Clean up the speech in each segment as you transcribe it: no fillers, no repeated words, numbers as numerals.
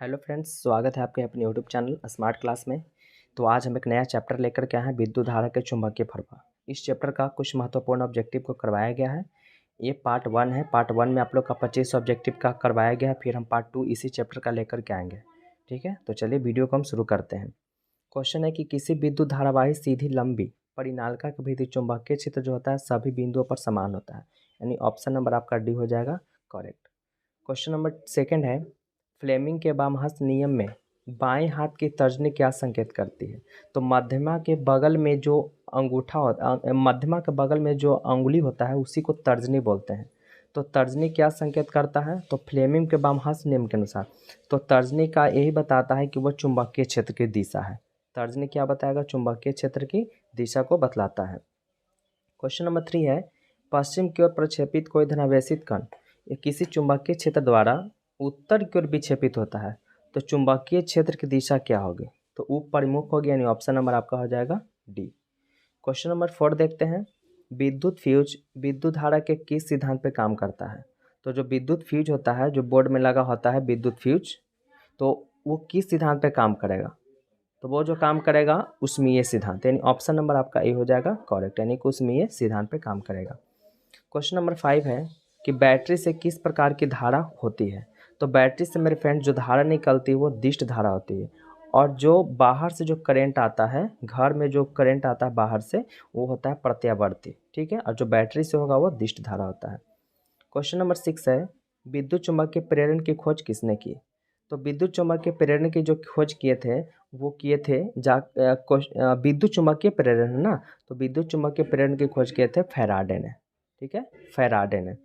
Hello friends, स्वागत है आपके अपने यूट्यूब चैनल स्मार्ट क्लास में। तो आज हम एक नया चैप्टर लेकर के आए हैं, विद्युत धारा के चुंबकीय प्रवाह। इस चैप्टर का कुछ महत्वपूर्ण ऑब्जेक्टिव को करवाया गया है। ये पार्ट 1 है। पार्ट 1 में आप लोग का 25 ऑब्जेक्टिव का करवाया गया है। फिर हम पार्ट 2 इसी चैप्टर का लेकर के आएंगे। ठीक है, तो चलिए वीडियो को हम शुरू करते हैं। क्वेश्चन है कि किसी विद्युत धारावाही सीधी लंबी परिनालिका के भीतर चुंबकीय क्षेत्र जो होता है सभी बिंदुओं पर समान होता है, यानी ऑप्शन नंबर आपका डी हो जाएगा करेक्ट। क्वेश्चन नंबर सेकंड है, फ्लेमिंग के बामहस्त नियम में बाएं हाथ की तर्जनी क्या संकेत करती है? तो मध्यमा के बगल में जो अंगूठा होता मध्यमा के बगल में जो अंगुली होता है उसी को तर्जनी बोलते हैं। तो तर्जनी क्या संकेत करता है? तो फ्लेमिंग के बामहस्त नियम के अनुसार तो तर्जनी का यही बताता है कि वह चुंबकीय क्षेत्र की दिशा है। तर्जनी क्या बताएगा? चुंबकीय क्षेत्र की दिशा को बतलाता है। क्वेश्चन नंबर 3 है, पश्चिम की ओर प्रक्षेपित कोई धनावेशित कण ये किसी चुंबकीय क्षेत्र द्वारा उत्तर की ओर विक्षेपित होता है, तो चुंबकीय क्षेत्र की दिशा क्या होगी? तो उपरिमुख होगी, यानी ऑप्शन नंबर आपका हो जाएगा डी। क्वेश्चन नंबर 4 देखते हैं, विद्युत फ्यूज विद्युत धारा के किस सिद्धांत पे काम करता है? तो जो विद्युत फ्यूज होता है, जो बोर्ड में लगा होता है विद्युत फ्यूज, तो वो किस सिद्धांत पे काम करेगा? तो वो जो काम करेगा उष्मीय सिद्धांत, यानी ऑप्शन नंबर आपका ए हो जाएगा करेक्ट, यानी कि उष्मीय सिद्धांत पे काम करेगा। क्वेश्चन नंबर 5 है कि बैटरी से किस प्रकार की धारा होती है? तो बैटरी से मेरे फ्रेंड जो धारा निकलती है वो दिष्ट धारा होती है, और जो बाहर से जो करंट आता है, घर में जो करंट आता है बाहर से, वो होता है प्रत्यावर्ती। ठीक है, और जो बैटरी से होगा वो दिष्ट धारा होता है। क्वेश्चन नंबर 6 है, विद्युत चुम्बकीय प्रेरण की खोज किसने की? तो विद्युत चुम्बकीय प्रेरण की जो खोज किए थे वो किए थे विद्युत चुम्बकीय प्रेरण है ना, तो विद्युत चुम्बकीय प्रेरण की खोज किए थे फैराडे ने। ठीक है, फैराडे ने।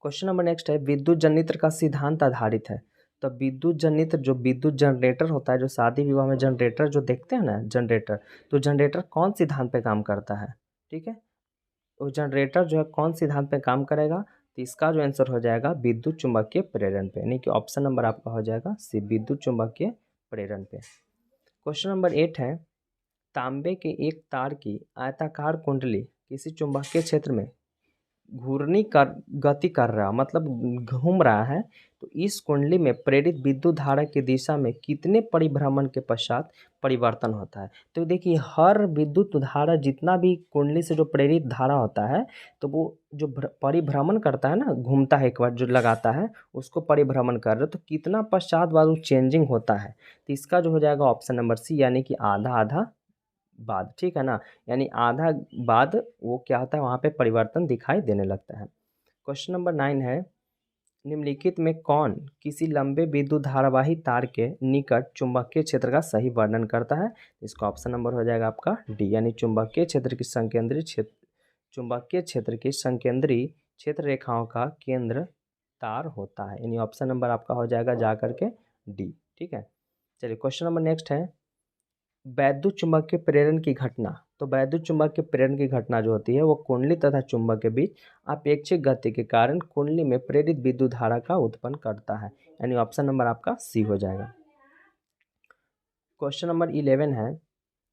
क्वेश्चन नंबर नेक्स्ट है, विद्युत जनित्र का सिद्धांत आधारित है। तो विद्युत जनित्र जो विद्युत जनरेटर होता है, जो शादी विवाह में जनरेटर जो देखते हैं ना जनरेटर, तो जनरेटर कौन सिद्धांत पे काम करता है? ठीक है, तो जनरेटर जो है कौन सिद्धांत पे काम करेगा? तो इसका जो आंसर हो जाएगा विद्युत चुम्बकीय प्रेरण पे, यानी कि ऑप्शन नंबर आपका हो जाएगा सी, विद्युत चुम्बकीय प्रेरण पे। क्वेश्चन नंबर 8 है, तांबे के एक तार की आयताकार कुंडली किसी चुंबकीय क्षेत्र में घूर्णी कर गति कर रहा, मतलब घूम रहा है, तो इस कुंडली में प्रेरित विद्युत धारा की दिशा में कितने परिभ्रमण के पश्चात परिवर्तन होता है? तो देखिए, हर विद्युत धारा जितना भी कुंडली से जो प्रेरित धारा होता है, तो वो जो परिभ्रमण करता है ना, घूमता है एक बार जो लगाता है उसको परिभ्रमण कर रहे, तो कितना पश्चात बाद वो चेंजिंग होता है? तो इसका जो हो जाएगा ऑप्शन नंबर सी, यानी कि आधा आधा बाद। ठीक है ना, यानी आधा बाद वो क्या होता है, वहाँ पे परिवर्तन दिखाई देने लगता है। क्वेश्चन नंबर 9 है, निम्नलिखित में कौन किसी लंबे विद्युत धारावाही तार के निकट चुंबकीय क्षेत्र का सही वर्णन करता है? इसका ऑप्शन नंबर हो जाएगा आपका डी, यानी चुंबकीय क्षेत्र की संकेंद्रीय क्षेत्र, चुंबकीय क्षेत्र की संकेंद्रीय क्षेत्र रेखाओं का केंद्र तार होता है, यानी ऑप्शन नंबर आपका हो जाएगा जा करके डी। ठीक है, चलिए क्वेश्चन नंबर नेक्स्ट है, वैद्युत चुम्बकीय प्रेरण की घटना। तो वैद्युत चुम्बकीय प्रेरण की घटना जो होती है वो कुंडली तथा चुंबक के बीच अपेक्षित गति के कारण कुंडली में प्रेरित विद्युत धारा का उत्पन्न करता है, यानी ऑप्शन नंबर आपका सी हो जाएगा। क्वेश्चन नंबर 11 है,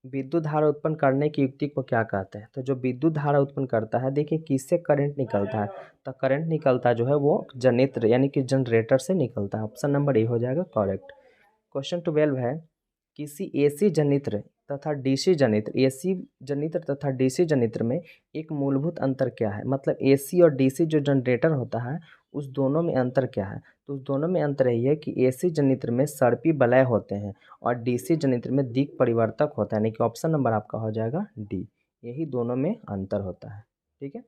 विद्युत धारा उत्पन्न करने की युक्ति को क्या कहते हैं? तो जो विद्युत धारा उत्पन्न करता है, देखिए किससे करंट निकलता है? तो करंट निकलता जो है वो जनित्र यानी कि जनरेटर से निकलता है, ऑप्शन नंबर ए हो जाएगा करेक्ट। क्वेश्चन 12 है, किसी एसी जनित्र तथा डीसी जनित्र, एसी जनित्र तथा डीसी जनित्र में एक मूलभूत अंतर क्या है? मतलब एसी और डीसी जो जनरेटर होता है उस दोनों में अंतर क्या है? तो उस दोनों में अंतर यही है कि एसी जनित्र में सर्पी वलय होते हैं और डीसी जनित्र में दिक् परिवर्तक होता है, यानी कि ऑप्शन नंबर आपका हो जाएगा डी, यही दोनों में अंतर होता है। ठीक है,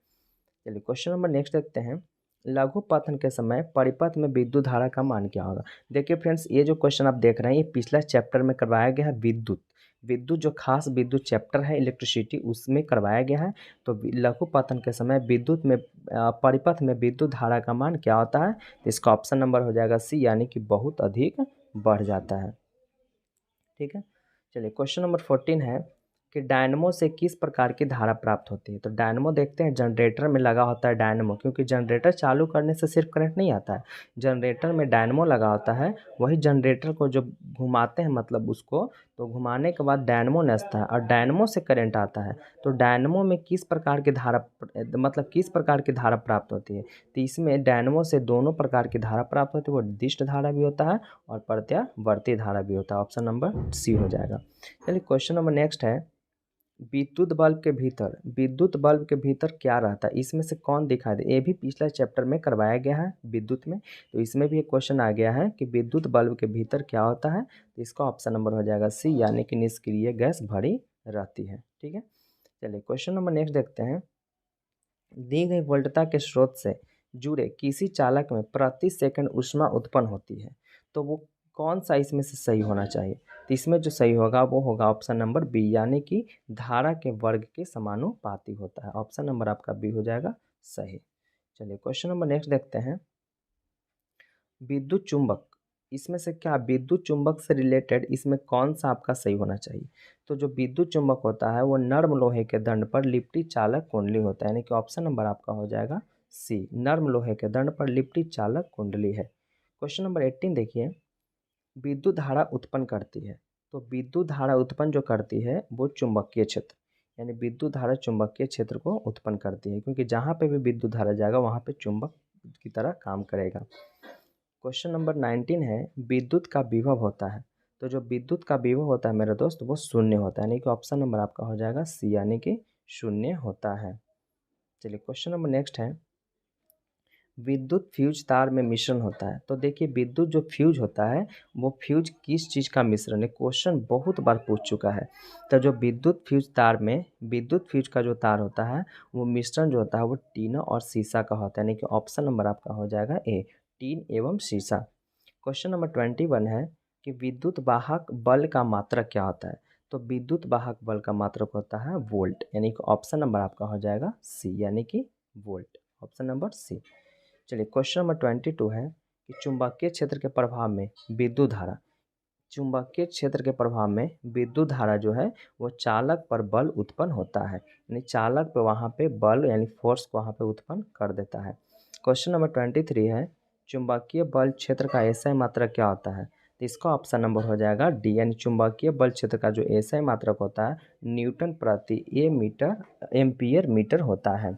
चलिए क्वेश्चन नंबर नेक्स्ट देखते हैं, लघु पतन के समय परिपथ में विद्युत धारा का मान क्या होगा? देखिए फ्रेंड्स, ये जो क्वेश्चन आप देख रहे हैं ये पिछला चैप्टर में करवाया गया है, विद्युत विद्युत जो खास विद्युत चैप्टर है इलेक्ट्रिसिटी, उसमें करवाया गया है। तो लघु पतन के समय विद्युत में परिपथ में विद्युत धारा का मान क्या होता है? तो इसका ऑप्शन नंबर हो जाएगा सी, यानी कि बहुत अधिक बढ़ जाता है। ठीक है, चलिए क्वेश्चन नंबर 14 है कि डायनमो से किस प्रकार की धारा प्राप्त होती है? तो डायनमो देखते हैं जनरेटर में लगा होता है डायनमो, क्योंकि जनरेटर चालू करने से सिर्फ करंट नहीं आता है, जनरेटर में डायनमो लगा होता है, वही जनरेटर को जब घुमाते हैं मतलब उसको, तो घुमाने के बाद डायनमो नसता है और डायनमो से करंट आता है। तो डायनमो में किस प्रकार की धारा मतलब किस प्रकार की धारा प्राप्त होती है? तो इसमें डायनमो से दोनों प्रकार की धारा प्राप्त होती है, वो दिष्ट धारा भी होता है और प्रत्यावर्ती धारा भी होता है। ऑप्शन नंबर सी हो जाएगा। चलिए क्वेश्चन नंबर नेक्स्ट है, विद्युत बल्ब के भीतर क्या रहता है? इसमें से कौन दिखाई दे? ये भी पिछला चैप्टर में करवाया गया है विद्युत में, तो इसमें भी एक क्वेश्चन आ गया है कि विद्युत बल्ब के भीतर क्या होता है। तो इसका ऑप्शन नंबर हो जाएगा सी, यानी कि निष्क्रिय गैस भरी रहती है। ठीक है, चलिए क्वेश्चन नंबर नेक्स्ट देखते हैं। दी गई वोल्टता के स्रोत से जुड़े किसी चालक में प्रति सेकंड ऊष्मा उत्पन्न होती है, तो वो कौन सा इसमें से सही होना चाहिए? तो इसमें जो सही होगा वो होगा ऑप्शन नंबर बी, यानी कि धारा के वर्ग के समानुपाती होता है। ऑप्शन नंबर आपका बी हो जाएगा सही। चलिए क्वेश्चन नंबर नेक्स्ट देखते हैं। विद्युत चुंबक, इसमें से क्या विद्युत चुंबक से रिलेटेड इसमें कौन सा आपका सही होना चाहिए? तो जो विद्युत चुंबक होता है वो नर्म लोहे के दंड पर लिपटी चालक कुंडली होता है, यानी कि ऑप्शन नंबर आपका हो जाएगा सी, नर्म लोहे के दंड पर लिपटी चालक कुंडली है। क्वेश्चन नंबर 18 देखिए, विद्युत धारा उत्पन्न करती है। तो विद्युत धारा उत्पन्न जो करती है वो चुंबकीय क्षेत्र, यानी विद्युत धारा चुंबकीय क्षेत्र को उत्पन्न करती है, क्योंकि जहाँ पे भी विद्युत धारा जाएगा वहाँ पे चुंबक की तरह काम करेगा। क्वेश्चन नंबर 19 है, विद्युत का विभव होता है। तो जो विद्युत का विभव होता है मेरे दोस्त वो शून्य होता है, यानी कि ऑप्शन नंबर आपका हो जाएगा सी, यानी कि शून्य होता है। चलिए क्वेश्चन नंबर नेक्स्ट है, विद्युत फ्यूज तार में मिश्रण होता है। तो देखिए विद्युत जो फ्यूज होता है वो फ्यूज किस चीज़ का मिश्रण है? क्वेश्चन बहुत बार पूछ चुका है। तो जो विद्युत फ्यूज तार में विद्युत फ्यूज का जो तार होता है वो मिश्रण जो होता है वो टीन और शीशा का होता है, यानी कि ऑप्शन नंबर आपका हो जाएगा ए, टीन एवं शीशा। क्वेश्चन नंबर 21 है कि विद्युत वाहक बल का मात्रक क्या होता है? तो विद्युत वाहक बल का मात्रक होता है वोल्ट, यानी कि ऑप्शन नंबर आपका हो जाएगा सी, यानी कि वोल्ट। Option number C. चलिए क्वेश्चन नंबर 22 है कि चुंबकीय क्षेत्र के प्रभाव में विद्युत धारा, चुंबकीय क्षेत्र के प्रभाव में विद्युत धारा जो है वो चालक पर बल उत्पन्न होता है, यानी चालक पे वहाँ पे बल यानी फोर्स को वहाँ पे उत्पन्न कर देता है। क्वेश्चन नंबर 23 है, चुंबकीय बल क्षेत्र का एसआई मात्रक क्या होता है? तो इसका ऑप्शन नंबर हो जाएगा डी, यानी चुंबकीय बल क्षेत्र का जो एसआई मात्रक होता है न्यूटन प्रति एम्पियर मीटर होता है।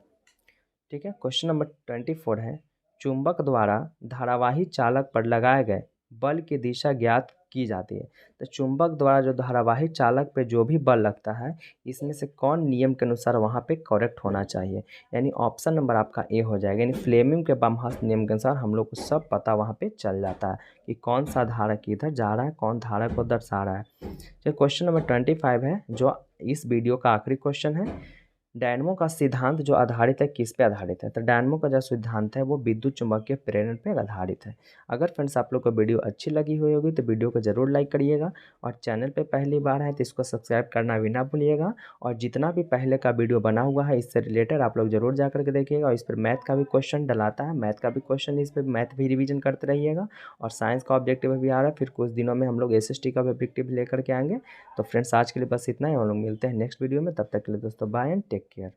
ठीक है, क्वेश्चन नंबर 24 है, चुंबक द्वारा धारावाही चालक पर लगाए गए बल की दिशा ज्ञात की जाती है। तो चुंबक द्वारा जो धारावाही चालक पे जो भी बल लगता है इसमें से कौन नियम के अनुसार वहाँ पे करेक्ट होना चाहिए? यानी ऑप्शन नंबर आपका ए हो जाएगा, यानी फ्लेमिंग के बमहस्त नियम के अनुसार हम लोग को सब पता वहाँ पे चल जाता है कि कौन सा धारा किधर जा रहा है, कौन धारा को दर्शा रहा है। तो क्वेश्चन नंबर 25 है जो इस वीडियो का आखिरी क्वेश्चन है, डायनमो का सिद्धांत जो आधारित है किस पे आधारित है? तो डायनमो का जो सिद्धांत है वो विद्युत चुंबकीय प्रेरण पे आधारित है। अगर फ्रेंड्स आप लोग को वीडियो अच्छी लगी हुई होगी तो वीडियो को ज़रूर लाइक करिएगा, और चैनल पे पहली बार है तो इसको सब्सक्राइब करना भी ना भूलिएगा। और जितना भी पहले का वीडियो बना हुआ है इससे रिलेटेड आप लोग ज़रूर जा करके देखिएगा, और इस पर मैथ का भी क्वेश्चन डलाता है, मैथ का भी क्वेश्चन इस पर मैथ भी रिविजन करते रहिएगा। और साइंस का ऑब्जेक्टिव भी आ रहा है, फिर कुछ दिनों में हम लोग SST का भी ऑब्जेक्टिव लेकर के आएंगे। तो फ्रेंड्स आज के लिए बस इतना ही, हम लोग मिलते हैं नेक्स्ट वीडियो में, तब तक के लिए दोस्तों बाय एंड टेक केयर।